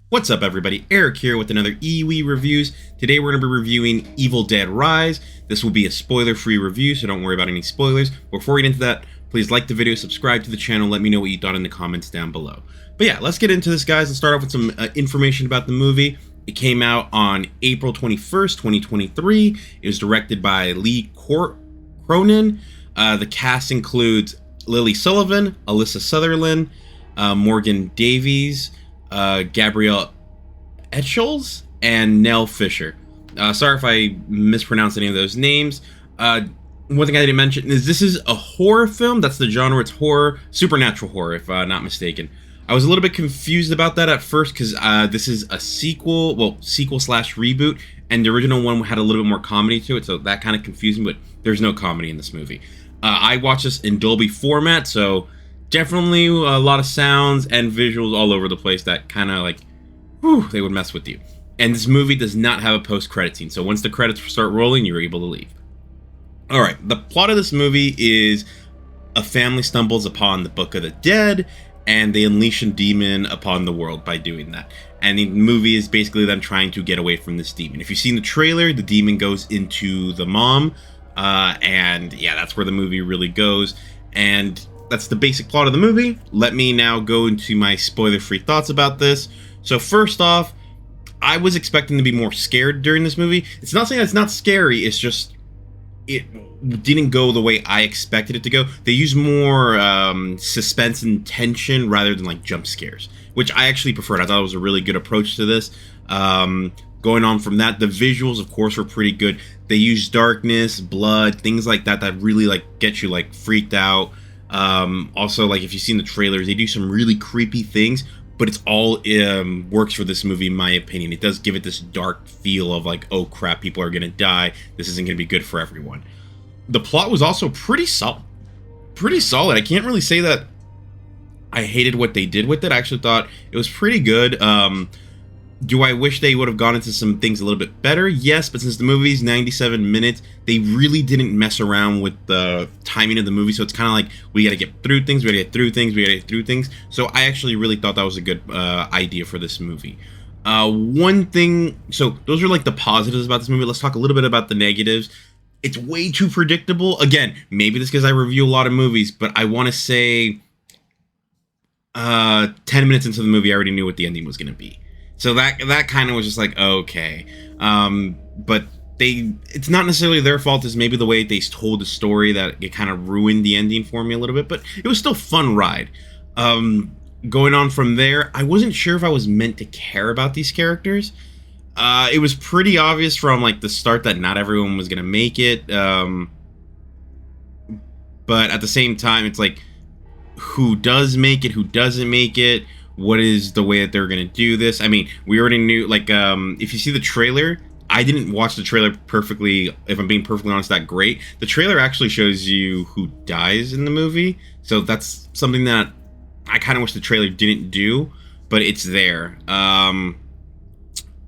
What's up, everybody? Eric here with another EWE Reviews. Today we're going to be reviewing Evil Dead Rise. This will be a spoiler-free review, so don't worry about any spoilers. Before we get into that, please like the video, subscribe to the channel, let me know what you thought in the comments down below. But yeah, let's get into this, guys. Let's start off with some information about the movie. It came out on April 21st, 2023. It was directed by Lee Cronin. The cast includes Lily Sullivan, Alyssa Sutherland, Morgan Davies, Gabrielle Etchells, and Nell Fisher. Sorry if I mispronounced any of those names. One thing I didn't mention is this is a horror film. That's the genre. It's horror, supernatural horror, if not mistaken. I was a little bit confused about that at first because this is a sequel, well, sequel/reboot, and the original one had a little bit more comedy to it, so that kind of confused me, but there's no comedy in this movie. I watched this in Dolby format, so definitely a lot of sounds and visuals all over the place that kind of like, whew, they would mess with you. And this movie does not have a post-credit scene, so once the credits start rolling, you're able to leave. Alright, the plot of this movie is a family stumbles upon the Book of the Dead, and they unleash a demon upon the world by doing that. And the movie is basically them trying to get away from this demon. If you've seen the trailer, the demon goes into the mom, and yeah, that's where the movie really goes. And that's the basic plot of the movie. Let me now go into my spoiler-free thoughts about this. So first off, I was expecting to be more scared during this movie. It's not saying it's not scary, it's just it didn't go the way I expected it to go. They used more suspense and tension rather than like jump scares, which I actually preferred. I thought it was a really good approach to this. Going on from that, the visuals, of course, were pretty good. They used darkness, blood, things like that that really like get you like freaked out. Also, like if you've seen the trailers, they do some really creepy things, but it's all works for this movie in my opinion. It does give it this dark feel of like, oh crap, people are gonna die, this isn't gonna be good for everyone. The plot was also pretty solid. I can't really say that I hated what they did with it. I actually thought it was pretty good. Do I wish they would have gone into some things a little bit better? Yes, but since the movie's 97 minutes, they really didn't mess around with the timing of the movie, so it's kind of like, we gotta get through things, we gotta get through things, we gotta get through things. So I actually really thought that was a good idea for this movie. One thing, so those are like the positives about this movie. Let's talk a little bit about the negatives. It's way too predictable. Again, maybe this because I review a lot of movies, but I want to say 10 minutes into the movie, I already knew what the ending was gonna be. So that kind of was just like, okay. But it's not necessarily their fault. It's maybe the way they told the story that it kind of ruined the ending for me a little bit. But it was still a fun ride. Going on from there, I wasn't sure if I was meant to care about these characters. It was pretty obvious from like the start that not everyone was going to make it. But at the same time, it's like, who does make it, who doesn't make it? What is the way that they're going to do this? I mean, we already knew, like, if you see the trailer, I didn't watch the trailer perfectly, if I'm being perfectly honest, that great. The trailer actually shows you who dies in the movie, so that's something that I kind of wish the trailer didn't do, but it's there.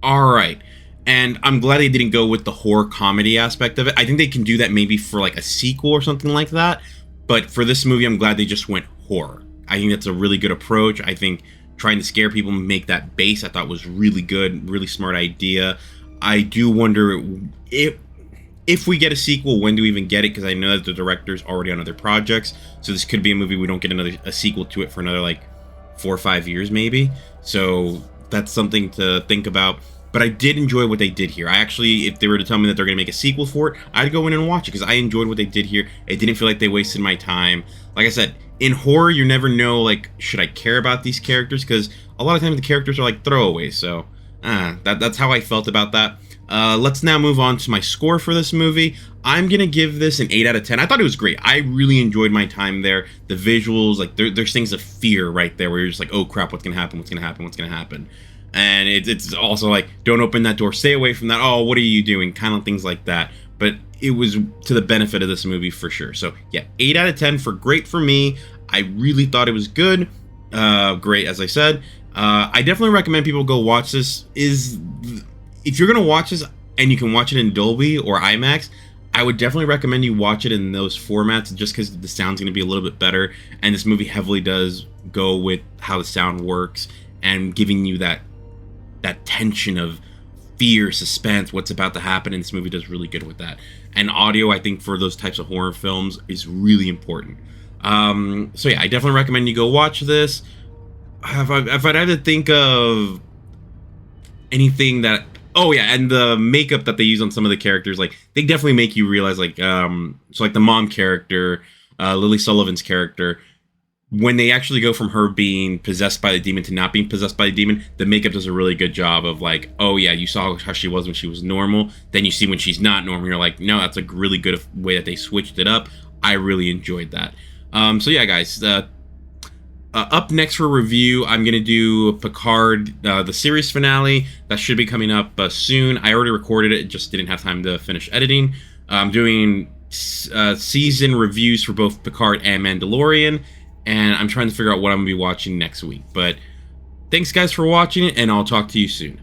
Alright, and I'm glad they didn't go with the horror comedy aspect of it. I think they can do that maybe for, like, a sequel or something like that, but for this movie, I'm glad they just went horror. I think that's a really good approach. I think trying to scare people and make that base, I thought was really good, really smart idea. I do wonder if we get a sequel, when do we even get it? Because I know that the director's already on other projects, so this could be a movie we don't get a sequel to it for another like 4 or 5 years maybe. So that's something to think about. But I did enjoy what they did here. I actually, if they were to tell me that they're going to make a sequel for it, I'd go in and watch it because I enjoyed what they did here. It didn't feel like they wasted my time. Like I said, in horror, you never know, like, should I care about these characters? Because a lot of times the characters are like throwaways. So that's how I felt about that. Let's now move on to my score for this movie. I'm going to give this an 8 out of 10. I thought it was great. I really enjoyed my time there. The visuals, like, there's things of fear right there where you're just like, oh crap, what's going to happen? What's going to happen? What's going to happen? And it's also like, don't open that door, stay away from that, oh, what are you doing, kind of things like that. But it was to the benefit of this movie for sure. So yeah, 8 out of 10 for great for me. I really thought it was good. Great, as I said. I definitely recommend people go watch this. If you're gonna watch this and you can watch it in Dolby or IMAX, I would definitely recommend you watch it in those formats just because the sound's gonna be a little bit better. And this movie heavily does go with how the sound works and giving you that that tension of fear, suspense, what's about to happen, and this movie does really good with that. And audio, I think, for those types of horror films is really important. So yeah, I definitely recommend you go watch this. If I'd had to think of anything that, oh yeah, and the makeup that they use on some of the characters, like they definitely make you realize, like, so like the mom character, Lily Sullivan's character, when they actually go from her being possessed by the demon to not being possessed by the demon, the makeup does a really good job of like, oh yeah, you saw how she was when she was normal, then you see when she's not normal, you're like, no, that's a really good way that they switched it up. I really enjoyed that. So yeah, guys, up next for review, I'm going to do Picard, the series finale. That should be coming up soon. I already recorded it, just didn't have time to finish editing. I'm doing season reviews for both Picard and Mandalorian, and I'm trying to figure out what I'm going to be watching next week. But thanks, guys, for watching, and I'll talk to you soon.